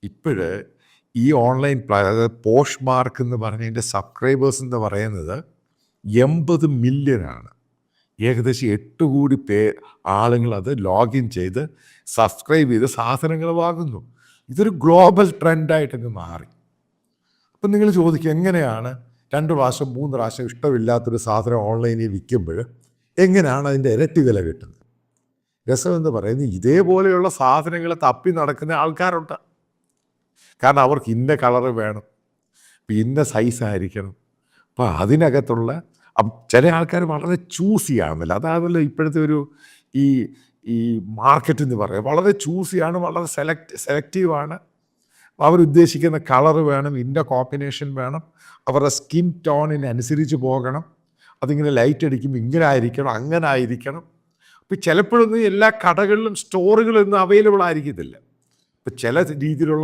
ഇപ്പോഴ് ഈ ഓൺലൈൻ അതായത് പോഷ് മാർക്ക് എന്ന് പറഞ്ഞതിൻ്റെ സബ്സ്ക്രൈബേഴ്സ് എന്ന് പറയുന്നത് 80 മില്യനാണ്. ഏകദേശം 8 കോടി ആളുകൾ അത് ലോഗിൻ ചെയ്ത് സബ്സ്ക്രൈബ് ചെയ്ത് സാധനങ്ങൾ വാങ്ങുന്നു. ഇതൊരു ഗ്ലോബൽ ട്രെൻഡായിട്ടങ്ങ് മാറി. അപ്പം നിങ്ങൾ ചോദിക്കും, എങ്ങനെയാണ് 2 പ്രാവശ്യം 3 പ്രാവശ്യം ഇഷ്ടമില്ലാത്തൊരു സാധനം ഓൺലൈനിൽ വിൽക്കുമ്പോൾ എങ്ങനെയാണ് അതിൻ്റെ ഇരട്ടി വില കിട്ടുന്നത്? രസമെന്ന് പറയുന്നത്, ഇതേപോലെയുള്ള സാധനങ്ങൾ തപ്പി നടക്കുന്ന ആൾക്കാരുണ്ട്. കാരണം അവർക്ക് ഇന്ന കളറ് വേണം, ഇന്ന സൈസായിരിക്കണം. അപ്പോൾ അതിനകത്തുള്ള ചില ആൾക്കാർ വളരെ ചൂസിയാണല്ലോ. അതാണല്ലോ ഇപ്പോഴത്തെ ഒരു ഈ മാർക്കറ്റ് എന്ന് പറയുക. വളരെ ചൂസിയാണ്, വളരെ സെലക്റ്റീവാണ്. അവരുദ്ദേശിക്കുന്ന കളറ് വേണം, ഇന്ന കോമ്പിനേഷൻ വേണം, അവരുടെ സ്കിൻ ടോണിനനുസരിച്ച് പോകണം, അതിങ്ങനെ ലൈറ്റ് അടിക്കുമ്പോൾ ഇങ്ങനെ ആയിരിക്കണം, അങ്ങനെ ആയിരിക്കണം. അപ്പോൾ ചിലപ്പോഴൊന്നും എല്ലാ കടകളിലും സ്റ്റോറുകളൊന്നും അവൈലബിൾ ആയിരിക്കത്തില്ല. ഇപ്പോൾ ചില രീതിയിലുള്ള